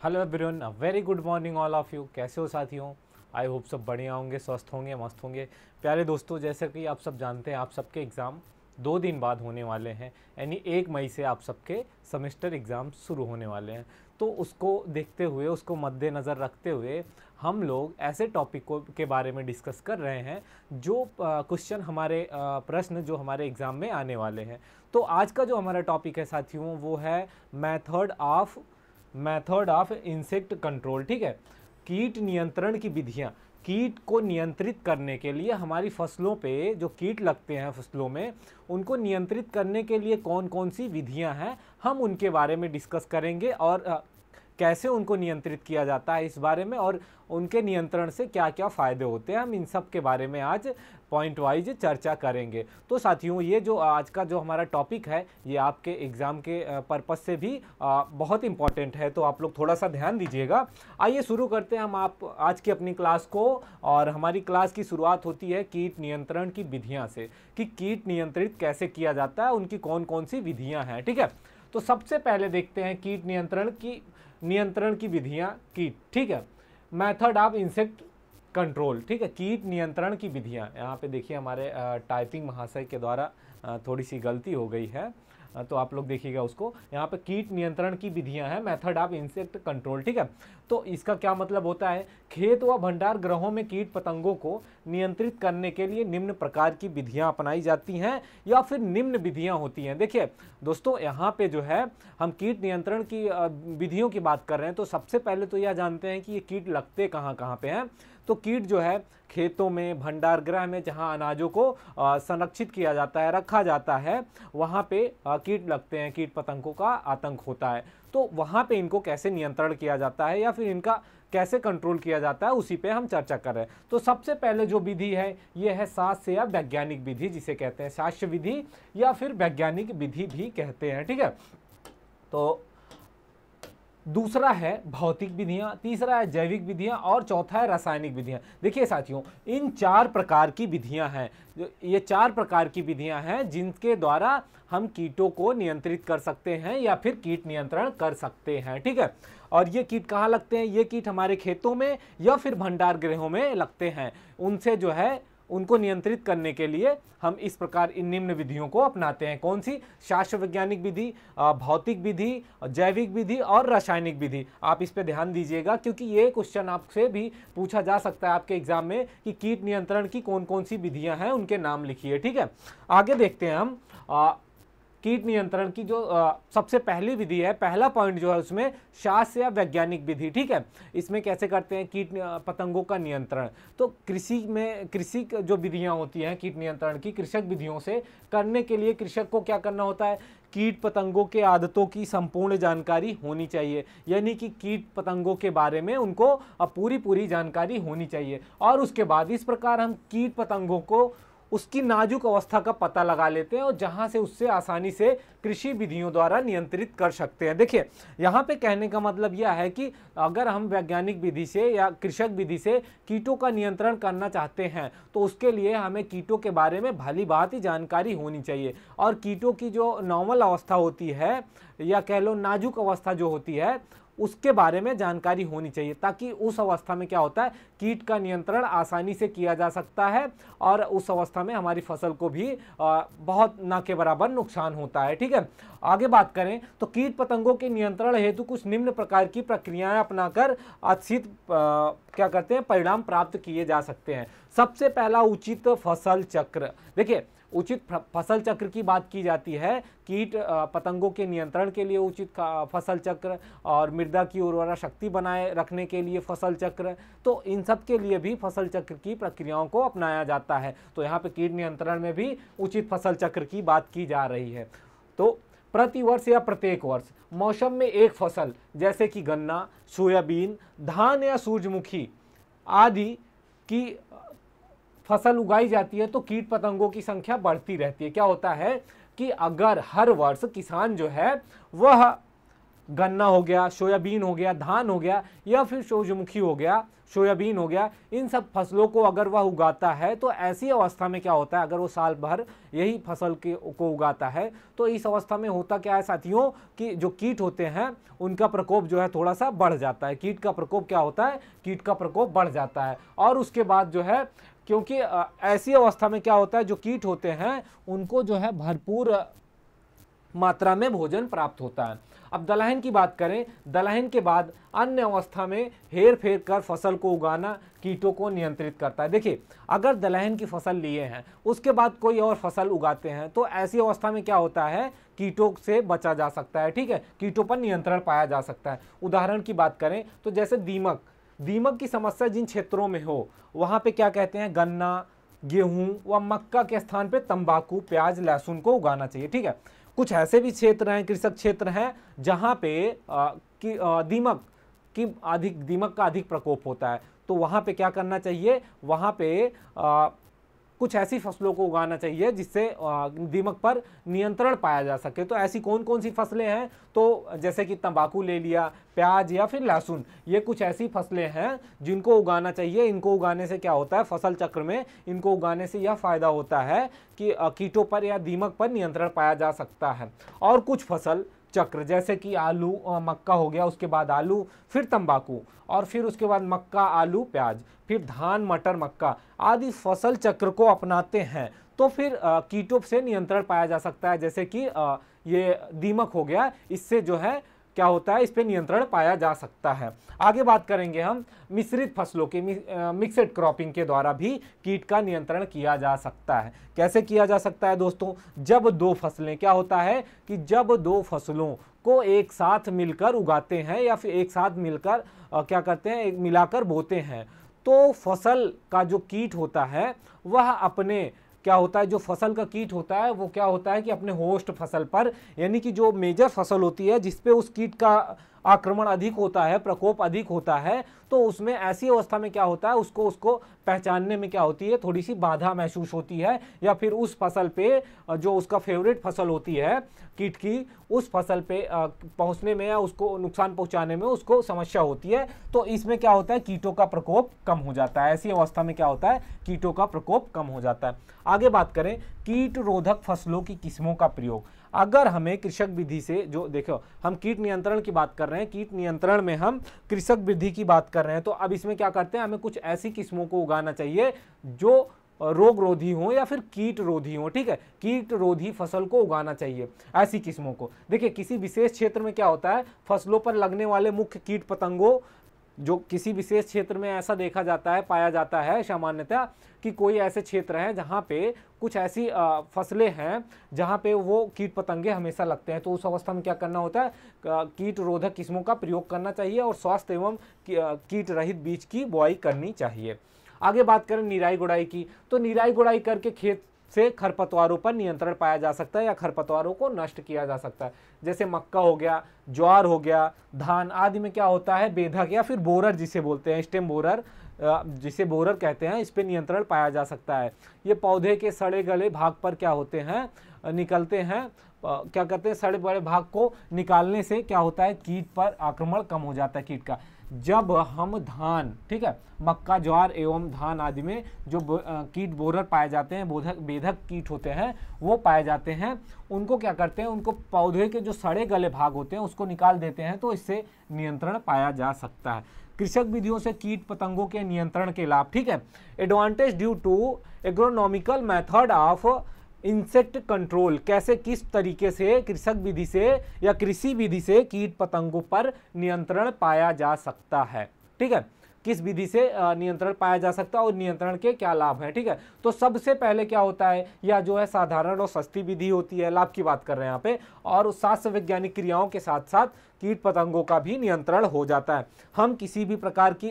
Hello everyone, very good morning all of you. कैसे हो साथियों? आई होप सब बढ़िया होंगे, स्वस्थ होंगे, मस्त होंगे। प्यारे दोस्तों, जैसे कि आप सब जानते हैं, आप सबके एग्ज़ाम 2 दिन बाद होने वाले हैं, यानी 1 मई से आप सबके सेमेस्टर एग्ज़ाम शुरू होने वाले हैं। तो उसको देखते हुए, उसको मद्देनज़र रखते हुए हम लोग ऐसे टॉपिक को के बारे में डिस्कस कर रहे हैं जो क्वेश्चन हमारे प्रश्न जो हमारे एग्ज़ाम में आने वाले हैं। तो आज का जो हमारा टॉपिक है साथियों, वो है मेथड ऑफ इंसेक्ट कंट्रोल। ठीक है, कीट नियंत्रण की विधियां। कीट को नियंत्रित करने के लिए हमारी फसलों पे जो कीट लगते हैं फसलों में, उनको नियंत्रित करने के लिए कौन कौन सी विधियां हैं, हम उनके बारे में डिस्कस करेंगे और कैसे उनको नियंत्रित किया जाता है इस बारे में, और उनके नियंत्रण से क्या क्या फ़ायदे होते हैं, हम इन सब के बारे में आज पॉइंट वाइज चर्चा करेंगे। तो साथियों, ये जो आज का जो हमारा टॉपिक है, ये आपके एग्ज़ाम के पर्पस से भी बहुत इंपॉर्टेंट है, तो आप लोग थोड़ा सा ध्यान दीजिएगा। आइए शुरू करते हैं हम आप आज की अपनी क्लास को। और हमारी क्लास की शुरुआत होती है कीट नियंत्रण की विधियाँ से, कि कीट नियंत्रित कैसे किया जाता है, उनकी कौन कौन सी विधियाँ हैं। ठीक है, तो सबसे पहले देखते हैं कीट नियंत्रण की विधियां। कीट, ठीक है, मेथड ऑफ इंसेक्ट कंट्रोल। ठीक है, कीट नियंत्रण की विधियां। यहाँ पे देखिए हमारे टाइपिंग महाशय के द्वारा थोड़ी सी गलती हो गई है, तो आप लोग देखिएगा उसको। यहाँ पे कीट नियंत्रण की विधियां हैं, मेथड ऑफ इंसेक्ट कंट्रोल। ठीक है, तो इसका क्या मतलब होता है? खेत व भंडार गृहों में कीट पतंगों को नियंत्रित करने के लिए निम्न प्रकार की विधियां अपनाई जाती हैं, या फिर निम्न विधियां होती हैं। देखिए दोस्तों, यहाँ पे जो है हम कीट नियंत्रण की विधियों की बात कर रहे हैं, तो सबसे पहले तो यह जानते हैं कि ये कीट लगते कहाँ कहाँ पे हैं। तो कीट जो है खेतों में, भंडार गृह में, जहाँ अनाजों को संरक्षित किया जाता है, रखा जाता है, वहाँ पे कीट लगते हैं, कीट पतंगों का आतंक होता है। तो वहाँ पे इनको कैसे नियंत्रण किया जाता है, या फिर इनका कैसे कंट्रोल किया जाता है, उसी पे हम चर्चा कर रहे हैं। तो सबसे पहले जो विधि है, ये है शास्त्र या वैज्ञानिक विधि, जिसे कहते हैं शास्त्र विधि या फिर वैज्ञानिक विधि भी कहते हैं। ठीक है, तो दूसरा है भौतिक विधियां, तीसरा है जैविक विधियां, और चौथा है रासायनिक विधियां। देखिए साथियों, इन 4 प्रकार की विधियां हैं, ये 4 प्रकार की विधियां हैं जिनके द्वारा हम कीटों को नियंत्रित कर सकते हैं या फिर कीट नियंत्रण कर सकते हैं। ठीक है, और ये कीट कहाँ लगते हैं? ये कीट हमारे खेतों में या फिर भंडार गृहों में लगते हैं। उनसे जो है उनको नियंत्रित करने के लिए हम इस प्रकार इन निम्न विधियों को अपनाते हैं। कौन सी? शास्त्र वैज्ञानिक विधि, भौतिक विधि, जैविक विधि और रासायनिक विधि। आप इस पे ध्यान दीजिएगा, क्योंकि ये क्वेश्चन आपसे भी पूछा जा सकता है आपके एग्जाम में कि कीट नियंत्रण की कौन कौन सी विधियां हैं, उनके नाम लिखिए। ठीक है, आगे देखते हैं हम कीट नियंत्रण की जो सबसे पहली विधि है, पहला पॉइंट जो है उसमें शास्त्र या वैज्ञानिक विधि। ठीक है, इसमें कैसे करते हैं कीट पतंगों का नियंत्रण? तो कृषि जो विधियां होती हैं कीट नियंत्रण की, कृषक विधियों से करने के लिए कृषक को क्या करना होता है? कीट पतंगों के आदतों की संपूर्ण जानकारी होनी चाहिए, यानी कि कीट पतंगों के बारे में उनको पूरी जानकारी होनी चाहिए। और उसके बाद इस प्रकार हम कीट पतंगों को उसकी नाजुक अवस्था का पता लगा लेते हैं, और जहां से उससे आसानी से कृषि विधियों द्वारा नियंत्रित कर सकते हैं। देखिए, यहाँ पे कहने का मतलब यह है कि अगर हम वैज्ञानिक विधि से या कृषक विधि से कीटों का नियंत्रण करना चाहते हैं, तो उसके लिए हमें कीटों के बारे में भली भांति जानकारी होनी चाहिए। और कीटों की जो नॉर्मल अवस्था होती है, या कह लो नाजुक अवस्था जो होती है, उसके बारे में जानकारी होनी चाहिए, ताकि उस अवस्था में क्या होता है, कीट का नियंत्रण आसानी से किया जा सकता है, और उस अवस्था में हमारी फसल को भी बहुत ना के बराबर नुकसान होता है। ठीक है, आगे बात करें तो कीट पतंगों के नियंत्रण हेतु कुछ निम्न प्रकार की प्रक्रियाएं अपनाकर अच्छित क्या करते हैं, परिणाम प्राप्त किए जा सकते हैं। सबसे पहला उचित फसल चक्र। देखिए, उचित फसल चक्र की बात की जाती है, कीट पतंगों के नियंत्रण के लिए उचित फसल चक्र, और मृदा की उर्वरा शक्ति बनाए रखने के लिए फसल चक्र, तो इन सब के लिए भी फसल चक्र की प्रक्रियाओं को अपनाया जाता है। तो यहाँ पे कीट नियंत्रण में भी उचित फसल चक्र की बात की जा रही है। तो प्रति वर्ष या प्रत्येक वर्ष मौसम में एक फसल, जैसे कि गन्ना, सोयाबीन, धान या सूरजमुखी आदि की फसल उगाई जाती है, तो कीट पतंगों की संख्या बढ़ती रहती है। क्या होता है कि अगर हर वर्ष किसान जो है वह गन्ना हो गया, सोयाबीन हो गया, धान हो गया, या फिर सूरजमुखी हो गया, सोयाबीन हो गया, इन सब फसलों को अगर वह उगाता है तो ऐसी अवस्था में क्या होता है, अगर वो साल भर यही फसल को उगाता है तो इस अवस्था में होता क्या है साथियों कि जो कीट होते हैं उनका प्रकोप जो है थोड़ा सा बढ़ जाता है। कीट का प्रकोप क्या होता है, कीट का प्रकोप बढ़ जाता है। और उसके बाद जो है, क्योंकि ऐसी अवस्था में क्या होता है, जो कीट होते हैं उनको जो है भरपूर मात्रा में भोजन प्राप्त होता है। अब दलहन की बात करें, दलहन के बाद अन्य अवस्था में हेर फेर कर फसल को उगाना कीटों को नियंत्रित करता है। देखिए, अगर दलहन की फसल लिए हैं उसके बाद कोई और फसल उगाते हैं तो ऐसी अवस्था में क्या होता है, कीटों से बचा जा सकता है। ठीक है, कीटों पर नियंत्रण पाया जा सकता है। उदाहरण की बात करें तो जैसे दीमक की समस्या जिन क्षेत्रों में हो वहां पे क्या कहते हैं, गन्ना, गेहूं व मक्का के स्थान पे तंबाकू, प्याज, लहसुन को उगाना चाहिए। ठीक है, कुछ ऐसे भी क्षेत्र हैं, कृषक क्षेत्र हैं जहां पे दीमक का अधिक प्रकोप होता है, तो वहां पे क्या करना चाहिए, वहां पे कुछ ऐसी फसलों को उगाना चाहिए जिससे दीमक पर नियंत्रण पाया जा सके। तो ऐसी कौन कौन सी फसलें हैं, तो जैसे कि तंबाकू ले लिया, प्याज या फिर लहसुन, ये कुछ ऐसी फसलें हैं जिनको उगाना चाहिए। इनको उगाने से क्या होता है, फसल चक्र में इनको उगाने से यह फायदा होता है कि कीटों पर या दीमक पर नियंत्रण पाया जा सकता है। और कुछ फसल चक्र जैसे कि आलू, मक्का हो गया, उसके बाद आलू, फिर तंबाकू, और फिर उसके बाद मक्का, आलू, प्याज, फिर धान, मटर, मक्का आदि फसल चक्र को अपनाते हैं तो फिर कीटों से नियंत्रण पाया जा सकता है। जैसे कि ये दीमक हो गया, इससे जो है क्या होता है, इस पे नियंत्रण पाया जा सकता है। आगे बात करेंगे हम मिश्रित फसलों की, मिक्सड क्रॉपिंग के द्वारा भी कीट का नियंत्रण किया जा सकता है। कैसे किया जा सकता है दोस्तों, जब दो फसलें, क्या होता है कि जब दो फसलों को एक साथ मिलकर उगाते हैं या फिर एक साथ मिलकर क्या करते हैं, मिलाकर बोते हैं, तो फसल का जो कीट होता है वह अपने क्या होता है, जो फसल का कीट होता है वो क्या होता है कि अपने होस्ट फसल पर, यानी कि जो मेजर फसल होती है जिसपे उस कीट का आक्रमण अधिक होता है, प्रकोप अधिक होता है, तो उसमें ऐसी अवस्था में क्या होता है, उसको पहचानने में क्या होती है, थोड़ी सी बाधा महसूस होती है, या फिर उस फसल पे जो उसका फेवरेट फसल होती है कीट की, उस फसल पे पहुंचने में या उसको नुकसान पहुंचाने में उसको समस्या होती है। तो इसमें क्या होता है, कीटों का प्रकोप कम हो जाता है। ऐसी अवस्था में क्या होता है, कीटों का प्रकोप कम हो जाता है। आगे बात करें कीट रोधक फसलों की किस्मों का प्रयोग। अगर हमें कृषक विधि से, जो देखो हम कीट नियंत्रण की बात कर रहे हैं, कीट नियंत्रण में हम कृषक विधि की बात कर रहे हैं, तो अब इसमें क्या करते हैं, हमें कुछ ऐसी किस्मों को उगाना चाहिए जो रोग रोधी हो या फिर कीट रोधी हो। ठीक है, कीट रोधी फसल को उगाना चाहिए, ऐसी किस्मों को। देखिए, किसी विशेष क्षेत्र में क्या होता है, फसलों पर लगने वाले मुख्य कीट पतंगों, जो किसी विशेष क्षेत्र में ऐसा देखा जाता है, पाया जाता है सामान्यतः कि कोई ऐसे क्षेत्र है जहाँ पे कुछ ऐसी फसलें हैं जहाँ पे वो कीट पतंगे हमेशा लगते हैं, तो उस अवस्था में क्या करना होता है, कीट रोधक किस्मों का प्रयोग करना चाहिए और स्वास्थ्य एवं कीट रहित बीज की बुआई करनी चाहिए। आगे बात करें निराई गुड़ाई की, तो निराई गुड़ाई करके खेत से खरपतवारों पर नियंत्रण पाया जा सकता है या खरपतवारों को नष्ट किया जा सकता है। जैसे मक्का हो गया, ज्वार हो गया, धान आदि में क्या होता है, बेधक या फिर बोरर जिसे बोलते हैं, स्टेम बोरर जिसे बोरर कहते हैं, इस पे नियंत्रण पाया जा सकता है। ये पौधे के सड़े गले भाग पर क्या होते हैं, निकलते हैं, क्या कहते हैं, सड़े बड़े भाग को निकालने से क्या होता है, कीट पर आक्रमण कम हो जाता है कीट का। जब हम धान, ठीक है, मक्का, ज्वार एवं धान आदि में जो कीट बोरर पाए जाते हैं, बेधक कीट होते हैं, वो पाए जाते हैं, उनको क्या करते हैं, उनको पौधे के जो सड़े गले भाग होते हैं उसको निकाल देते हैं, तो इससे नियंत्रण पाया जा सकता है। कृषक विधियों से कीट पतंगों के नियंत्रण के लाभ, ठीक है, advantage due to agronomical method of insect control. कैसे, किस तरीके से कृषक विधि से या कृषि विधि से कीट पतंगों पर नियंत्रण पाया जा सकता है। ठीक है, किस विधि से नियंत्रण पाया जा सकता है और नियंत्रण के क्या लाभ हैं। ठीक है, तो सबसे पहले क्या होता है, या जो है साधारण और सस्ती विधि होती है, लाभ की बात कर रहे हैं यहाँ पे, और शास्त्र वैज्ञानिक क्रियाओं के साथ साथ कीट पतंगों का भी नियंत्रण हो जाता है। हम किसी भी प्रकार की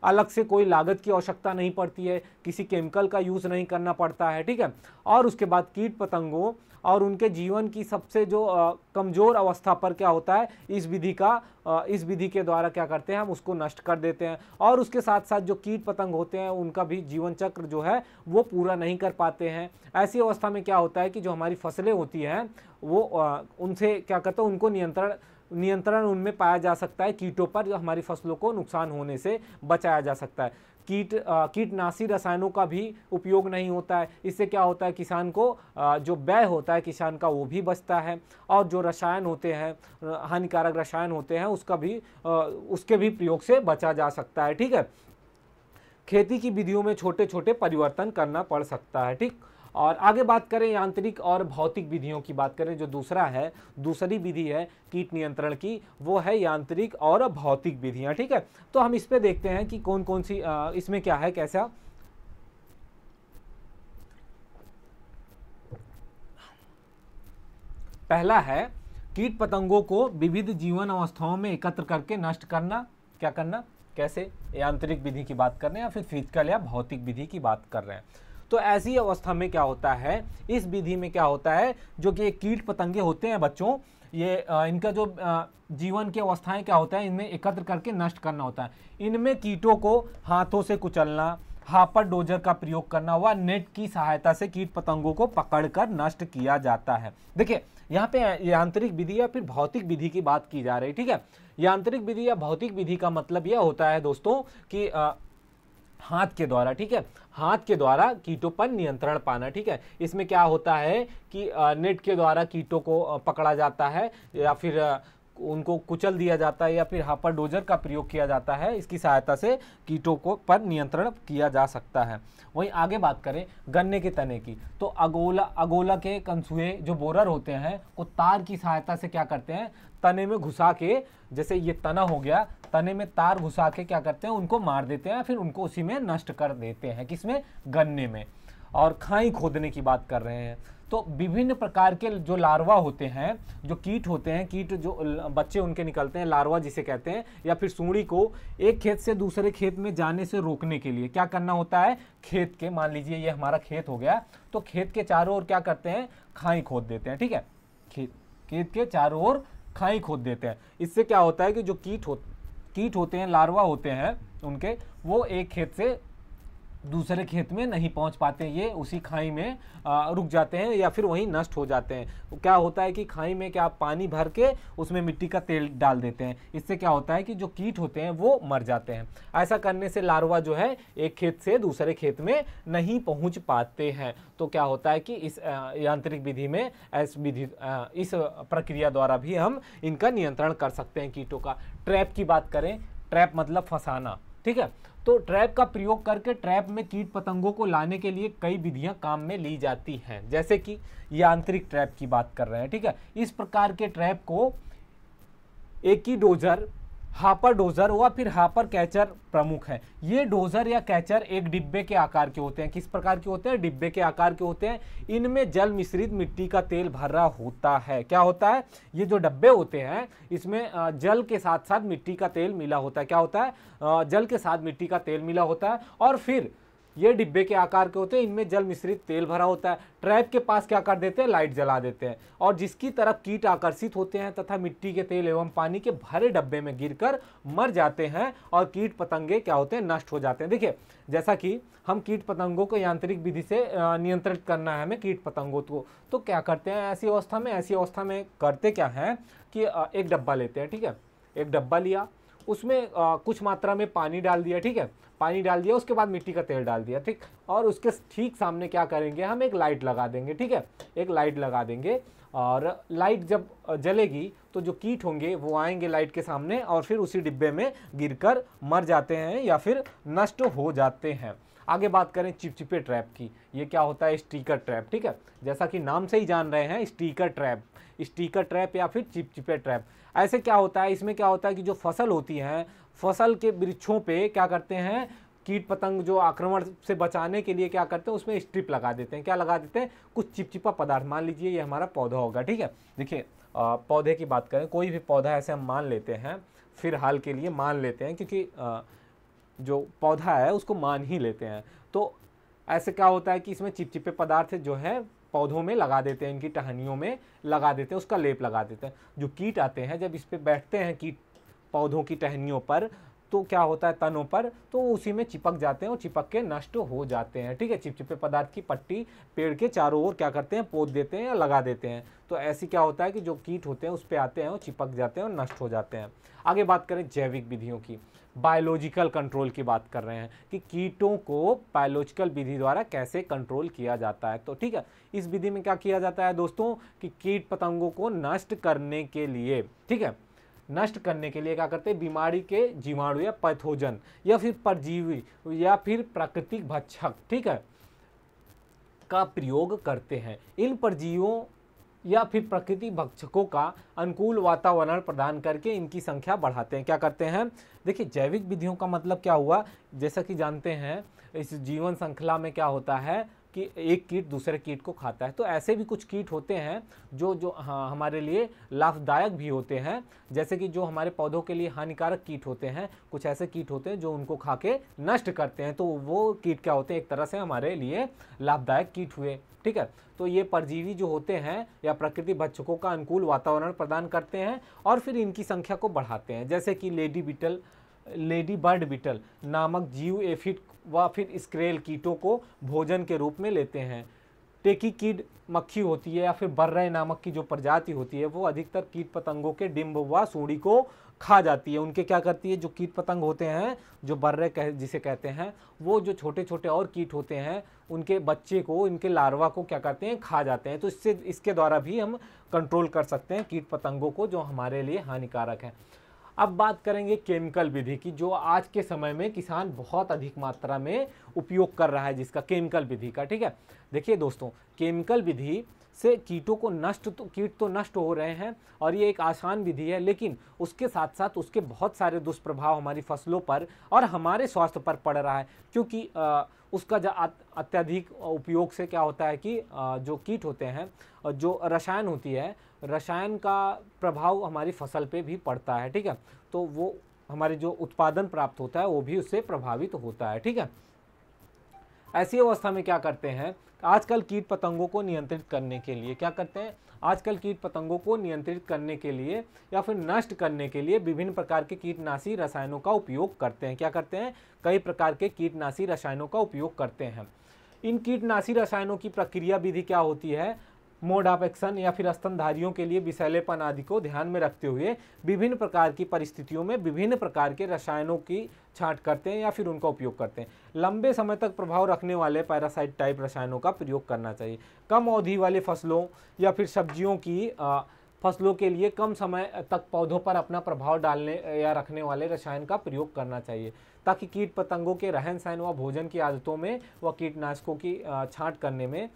अलग से कोई लागत की आवश्यकता नहीं पड़ती है, किसी केमिकल का यूज़ नहीं करना पड़ता है। ठीक है, और उसके बाद कीट पतंगों और उनके जीवन की सबसे जो कमज़ोर अवस्था पर क्या होता है, इस विधि के द्वारा क्या करते हैं, हम उसको नष्ट कर देते हैं। और उसके साथ साथ जो कीट पतंग होते हैं उनका भी जीवन चक्र जो है वो पूरा नहीं कर पाते हैं। ऐसी अवस्था में क्या होता है कि जो हमारी फसलें होती हैं वो उनसे क्या कहते हैं, उनको नियंत्रण नियंत्रण उनमें पाया जा सकता है, कीटों पर जो हमारी फसलों को नुकसान होने से बचाया जा सकता है। कीटनाशी रसायनों का भी उपयोग नहीं होता है। इससे क्या होता है, किसान को जो व्यय होता है किसान का वो भी बचता है, और जो रसायन होते हैं, हानिकारक रसायन होते हैं, उसके भी प्रयोग से बचा जा सकता है। ठीक है, खेती की विधियों में छोटे छोटे परिवर्तन करना पड़ सकता है। ठीक, और आगे बात करें यांत्रिक और भौतिक विधियों की बात करें, जो दूसरी विधि है कीट नियंत्रण की, वो है यांत्रिक और भौतिक विधियां। ठीक है, तो हम इस पे देखते हैं कि कौन कौन सी इसमें क्या है, कैसा। पहला है कीट पतंगों को विविध जीवन अवस्थाओं में एकत्र करके नष्ट करना। क्या करना, कैसे, यांत्रिक विधि की बात कर रहे हैं या फिर फिजिकल या भौतिक विधि की बात कर रहे हैं। तो ऐसी अवस्था में क्या होता है, इस विधि में क्या होता है, जो कि कीट पतंगे होते हैं बच्चों, ये इनका जो जीवन की अवस्थाएं क्या होता है, इनमें एकत्र करके नष्ट करना होता है। इनमें कीटों को हाथों से कुचलना, हापर डोजर का प्रयोग करना व नेट की सहायता से कीट पतंगों को पकड़कर नष्ट किया जाता है। देखिए यहाँ पे यांत्रिक विधि या फिर भौतिक विधि की बात की जा रही है। ठीक है, यांत्रिक विधि या भौतिक विधि का मतलब यह होता है दोस्तों कि हाथ के द्वारा, ठीक है, हाथ के द्वारा कीटों पर नियंत्रण पाना। ठीक है, इसमें क्या होता है कि नेट के द्वारा कीटों को पकड़ा जाता है, या फिर उनको कुचल दिया जाता है, या फिर हापर डोजर का प्रयोग किया जाता है। इसकी सहायता से कीटों को पर नियंत्रण किया जा सकता है। वहीं आगे बात करें गन्ने के तने की, तो अगोला के कंसुए जो बोरर होते हैं वो तार की सहायता से क्या करते हैं, तने में घुसा के, जैसे ये तना हो गया, तने में तार घुसा के क्या करते हैं, उनको मार देते हैं, फिर उनको उसी में नष्ट कर देते हैं। किसमें, गन्ने में। और खाई खोदने की बात कर रहे हैं, तो विभिन्न प्रकार के जो लार्वा होते हैं, जो कीट होते हैं, कीट जो बच्चे उनके निकलते हैं, लार्वा जिसे कहते हैं, या फिर सूंडी को एक खेत से दूसरे खेत में जाने से रोकने के लिए क्या करना होता है, खेत के, मान लीजिए ये हमारा खेत हो गया, तो खेत के चारों ओर क्या करते हैं, खाई खोद देते हैं। ठीक है, खेत के चारों ओर खाई खोद देते हैं। इससे क्या होता है कि जो कीट होते हैं, लार्वा होते हैं उनके, वो एक खेत से दूसरे खेत में नहीं पहुंच पाते, ये उसी खाई में रुक जाते हैं या फिर वहीं नष्ट हो जाते हैं। क्या होता है कि खाई में क्या पानी भर के उसमें मिट्टी का तेल डाल देते हैं। इससे क्या होता है कि जो कीट होते हैं वो मर जाते हैं। ऐसा करने से लार्वा जो है एक खेत से दूसरे खेत में नहीं पहुंच पाते हैं। तो क्या होता है कि इस यांत्रिक विधि में इस प्रक्रिया द्वारा भी हम इनका नियंत्रण कर सकते हैं कीटों का। ट्रैप की बात करें, ट्रैप मतलब फंसाना। ठीक है, तो ट्रैप का प्रयोग करके ट्रैप में कीट पतंगों को लाने के लिए कई विधियां काम में ली जाती हैं, जैसे कि यांत्रिक ट्रैप की बात कर रहे हैं। ठीक है, इस प्रकार के ट्रैप को एक ही डोजर, हापर डोजर व फिर हापर कैचर प्रमुख है। ये डोजर या कैचर एक डिब्बे के आकार के होते हैं। किस प्रकार के होते हैं, डिब्बे के आकार के होते हैं। इनमें जल मिश्रित मिट्टी का तेल भरा होता है। क्या होता है, ये जो डब्बे होते हैं इसमें जल के साथ साथ मिट्टी का तेल मिला होता है। क्या होता है, जल के साथ मिट्टी का तेल मिला होता है, और फिर ये डिब्बे के आकार के होते हैं, इनमें जल मिश्रित तेल भरा होता है। ट्रैप के पास क्या कर देते हैं, लाइट जला देते हैं, और जिसकी तरफ कीट आकर्षित होते हैं तथा मिट्टी के तेल एवं पानी के भरे डब्बे में गिरकर मर जाते हैं, और कीट पतंगे क्या होते हैं, नष्ट हो जाते हैं। देखिए, जैसा कि हम कीट पतंगों को यांत्रिक विधि से नियंत्रित करना है हमें कीट पतंगों को, तो क्या करते हैं ऐसी अवस्था में करते क्या है कि एक डब्बा लेते हैं। ठीक है, एक डब्बा लिया, उसमें कुछ मात्रा में पानी डाल दिया। ठीक है, पानी डाल दिया, उसके बाद मिट्टी का तेल डाल दिया। ठीक, और उसके ठीक सामने क्या करेंगे, हम एक लाइट लगा देंगे। ठीक है, एक लाइट लगा देंगे, और लाइट जब जलेगी तो जो कीट होंगे वो आएंगे लाइट के सामने, और फिर उसी डिब्बे में गिरकर मर जाते हैं या फिर नष्ट हो जाते हैं। आगे बात करें चिपचिपे ट्रैप की, ये क्या होता है, स्टिकर ट्रैप। ठीक है, जैसा कि नाम से ही जान रहे हैं, स्टिकर ट्रैप या फिर चिपचिपे ट्रैप। ऐसे क्या होता है, इसमें क्या होता है कि जो फसल होती है, फसल के वृक्षों पे क्या करते हैं, कीट पतंग जो आक्रमण से बचाने के लिए क्या करते हैं, उसमें स्ट्रिप लगा देते हैं। क्या लगा देते हैं, कुछ चिपचिपा पदार्थ। मान लीजिए ये हमारा पौधा होगा। ठीक है, देखिए पौधे की बात करें, कोई भी पौधा ऐसे हम मान लेते हैं, फिलहाल के लिए मान लेते हैं, क्योंकि जो पौधा है उसको मान ही लेते हैं। तो ऐसे क्या होता है कि इसमें चिपचिपे पदार्थ जो है पौधों में लगा देते हैं, इनकी टहनियों में लगा देते हैं, उसका लेप लगा देते हैं। जो कीट आते हैं जब इस पे बैठते हैं कीट पौधों की टहनियों पर, तो क्या होता है तनों पर, तो उसी में चिपक जाते हैं और चिपक के नष्ट हो जाते हैं। ठीक है, चिपचिपे पदार्थ की पट्टी पेड़ के चारों ओर क्या करते हैं, पोत देते हैं या लगा देते हैं। तो ऐसी क्या होता है कि जो कीट होते हैं उस पे आते हैं और चिपक जाते हैं और नष्ट हो जाते हैं। आगे बात करें जैविक विधियों की, बायोलॉजिकल कंट्रोल की बात कर रहे हैं कि कीटों को बायोलॉजिकल विधि द्वारा कैसे कंट्रोल किया जाता है। तो ठीक है, इस विधि में क्या किया जाता है दोस्तों कि कीट पतंगों को नष्ट करने के लिए, ठीक है, नष्ट करने के लिए क्या करते हैं, बीमारी के जीवाणु या पैथोजन या फिर परजीवी या फिर प्राकृतिक भक्षक, ठीक है, का प्रयोग करते हैं। इन परजीवियों या फिर प्रकृति भक्षकों का अनुकूल वातावरण प्रदान करके इनकी संख्या बढ़ाते हैं। क्या करते हैं, देखिए जैविक विधियों का मतलब क्या हुआ, जैसा कि जानते हैं इस जीवन श्रृंखला में क्या होता है कि एक कीट दूसरे कीट को खाता है। तो ऐसे भी कुछ कीट होते हैं जो हाँ हमारे लिए लाभदायक भी होते हैं, जैसे कि जो हमारे पौधों के लिए हानिकारक कीट होते हैं, कुछ ऐसे कीट होते हैं जो उनको खा के नष्ट करते हैं। तो वो कीट क्या होते हैं, एक तरह से हमारे लिए लाभदायक कीट हुए। ठीक है, तो ये परजीवी जो होते हैं या प्रकृति भक्षकों का अनुकूल वातावरण प्रदान करते हैं और फिर इनकी संख्या को बढ़ाते हैं। जैसे कि लेडी बर्ड बीटल नामक जीव एफिड व फिर स्क्रेल कीटों को भोजन के रूप में लेते हैं। टेकी कीड मक्खी होती है या फिर बर्रे नामक की जो प्रजाति होती है वो अधिकतर कीट पतंगों के डिंब व सूंडी को खा जाती है। उनके क्या करती है, जो कीट पतंग होते हैं, जो बर्रे जिसे कहते हैं, वो जो छोटे छोटे और कीट होते हैं उनके बच्चे को, इनके लार्वा को क्या करते हैं, खा जाते हैं। तो इसके द्वारा भी हम कंट्रोल कर सकते हैं कीट पतंगों को जो हमारे लिए हानिकारक है। अब बात करेंगे केमिकल विधि की, जो आज के समय में किसान बहुत अधिक मात्रा में उपयोग कर रहा है, जिसका केमिकल विधि का। ठीक है, देखिए दोस्तों, केमिकल विधि से कीट तो नष्ट हो रहे हैं और ये एक आसान विधि है, लेकिन उसके साथ साथ उसके बहुत सारे दुष्प्रभाव हमारी फसलों पर और हमारे स्वास्थ्य पर पड़ रहा है। क्योंकि उसका अत्यधिक उपयोग से क्या होता है कि जो कीट होते हैं, जो रसायन होती है, रसायन का प्रभाव हमारी फसल पे भी पड़ता है। ठीक है, तो वो हमारे जो उत्पादन प्राप्त होता है वो भी उससे प्रभावित होता है। ठीक है, ऐसी अवस्था में क्या करते हैं, आजकल कीट पतंगों को नियंत्रित करने के लिए क्या करते हैं, आजकल कीट पतंगों को नियंत्रित करने के लिए या फिर नष्ट करने के लिए विभिन्न प्रकार के कीटनाशी रसायनों का उपयोग करते हैं। क्या करते हैं, कई प्रकार के कीटनाशी रसायनों का उपयोग करते हैं। इन कीटनाशी रसायनों की प्रक्रिया विधि क्या होती है, मोड ऑफ एक्शन या फिर स्तनधारियों के लिए विषैलेपन आदि को ध्यान में रखते हुए विभिन्न प्रकार की परिस्थितियों में विभिन्न प्रकार के रसायनों की छांट करते हैं या फिर उनका उपयोग करते हैं। लंबे समय तक प्रभाव रखने वाले पैरासाइट टाइप रसायनों का प्रयोग करना चाहिए। कम अवधि वाले फसलों या फिर सब्जियों की फसलों के लिए कम समय तक पौधों पर अपना प्रभाव डालने या रखने वाले रसायन का प्रयोग करना चाहिए, ताकि कीट पतंगों के रहन सहन व भोजन की आदतों में व कीटनाशकों की छांट करने में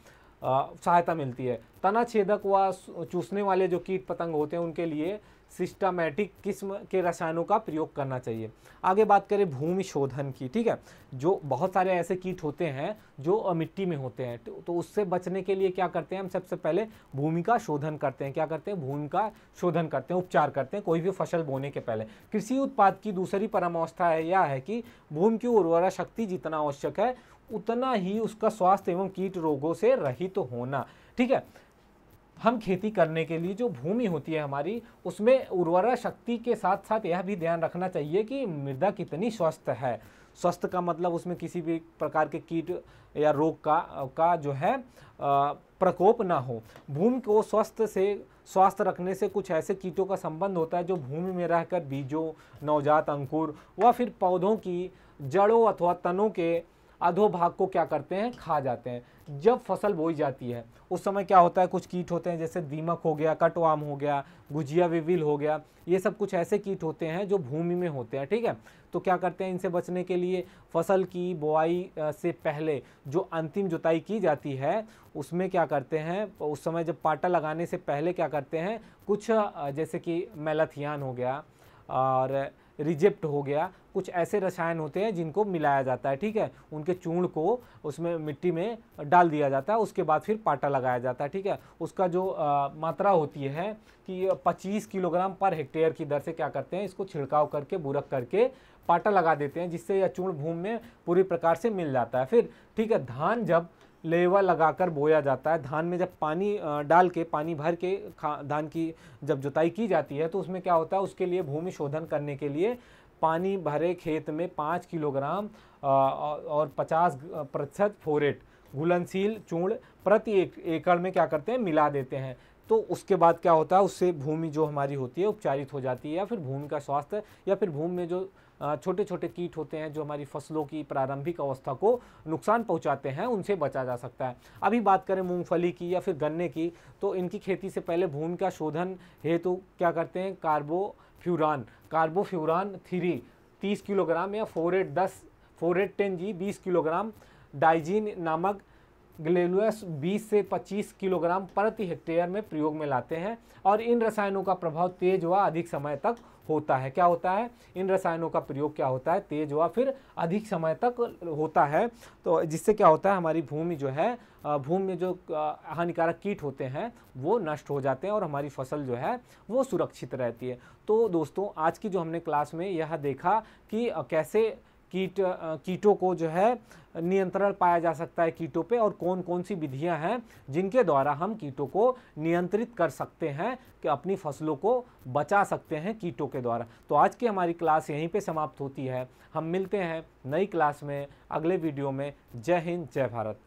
सहायता मिलती है। तना छेदक व चूसने वाले जो कीट पतंग होते हैं उनके लिए सिस्टमैटिक किस्म के रसायनों का प्रयोग करना चाहिए। आगे बात करें भूमि शोधन की। ठीक है, जो बहुत सारे ऐसे कीट होते हैं जो मिट्टी में होते हैं, तो उससे बचने के लिए क्या करते हैं, हम सबसे पहले भूमि का शोधन करते हैं। क्या करते हैं, भूमि का शोधन करते हैं, उपचार करते हैं कोई भी फसल बोने के पहले। कृषि उत्पाद की दूसरी परमावस्था यह है कि भूमि की उर्वरा शक्ति जितना आवश्यक है उतना ही उसका स्वास्थ्य एवं कीट रोगों से रहित होना। ठीक है, हम खेती करने के लिए जो भूमि होती है हमारी, उसमें उर्वरा शक्ति के साथ साथ यह भी ध्यान रखना चाहिए कि मृदा कितनी स्वस्थ है। स्वस्थ का मतलब उसमें किसी भी प्रकार के कीट या रोग का जो है प्रकोप ना हो। भूमि को स्वस्थ रखने से कुछ ऐसे कीटों का संबंध होता है जो भूमि में रहकर बीजों, नवजात अंकुर व फिर पौधों की जड़ों अथवा तनों के अधोभाग को क्या करते हैं, खा जाते हैं। जब फसल बोई जाती है उस समय क्या होता है, कुछ कीट होते हैं जैसे दीमक हो गया, कटवार्म हो गया, गुजिया विविल हो गया, ये सब कुछ ऐसे कीट होते हैं जो भूमि में होते हैं। ठीक है, तो क्या करते हैं, इनसे बचने के लिए फसल की बुआई से पहले जो अंतिम जुताई की जाती है उसमें क्या करते हैं, उस समय जब पाटा लगाने से पहले क्या करते हैं, कुछ जैसे कि मेलाथियान हो गया और रिजेप्ट हो गया, कुछ ऐसे रसायन होते हैं जिनको मिलाया जाता है। ठीक है, उनके चूर्ण को उसमें मिट्टी में डाल दिया जाता है, उसके बाद फिर पाटा लगाया जाता है। ठीक है, उसका जो मात्रा होती है कि 25 किलोग्राम पर हेक्टेयर की दर से क्या करते हैं, इसको छिड़काव करके बुरक करके पाटा लगा देते हैं, जिससे यह चूर्ण भूमि में पूरी प्रकार से मिल जाता है। फिर ठीक है, धान जब लेवल लगाकर बोया जाता है, धान में जब पानी डाल के, पानी भर के धान की जब जुताई की जाती है तो उसमें क्या होता है, उसके लिए भूमि शोधन करने के लिए पानी भरे खेत में 5 किलोग्राम और 50% फोरेट घुलनशील चूर्ण प्रति एकड़ में क्या करते हैं, मिला देते हैं। तो उसके बाद क्या होता है, उससे भूमि जो हमारी होती है उपचारित हो जाती है, या फिर भूमि का स्वास्थ्य या फिर भूमि में जो छोटे छोटे कीट होते हैं जो हमारी फसलों की प्रारंभिक अवस्था को नुकसान पहुंचाते हैं, उनसे बचा जा सकता है। अभी बात करें मूंगफली की या फिर गन्ने की, तो इनकी खेती से पहले भूमि का शोधन हेतु क्या करते हैं, कार्बोफ्यूरान 3 30 किलोग्राम या फोरेट 10G 20 किलोग्राम, डाइजीन नामक ग्लेलुअस 20 से 25 किलोग्राम प्रति हेक्टेयर में प्रयोग में लाते हैं। और इन रसायनों का प्रभाव तेज व अधिक समय तक होता है। क्या होता है, इन रसायनों का प्रयोग क्या होता है, तेज व फिर अधिक समय तक होता है। तो जिससे क्या होता है, हमारी भूमि जो है, भूमि में जो हानिकारक कीट होते हैं वो नष्ट हो जाते हैं और हमारी फसल जो है वो सुरक्षित रहती है। तो दोस्तों, आज की जो हमने क्लास में यह देखा कि कैसे कीटों को जो है नियंत्रण पाया जा सकता है कीटों पे, और कौन कौन सी विधियां हैं जिनके द्वारा हम कीटों को नियंत्रित कर सकते हैं, कि अपनी फसलों को बचा सकते हैं कीटों के द्वारा। तो आज की हमारी क्लास यहीं पे समाप्त होती है। हम मिलते हैं नई क्लास में अगले वीडियो में। जय हिंद, जय भारत।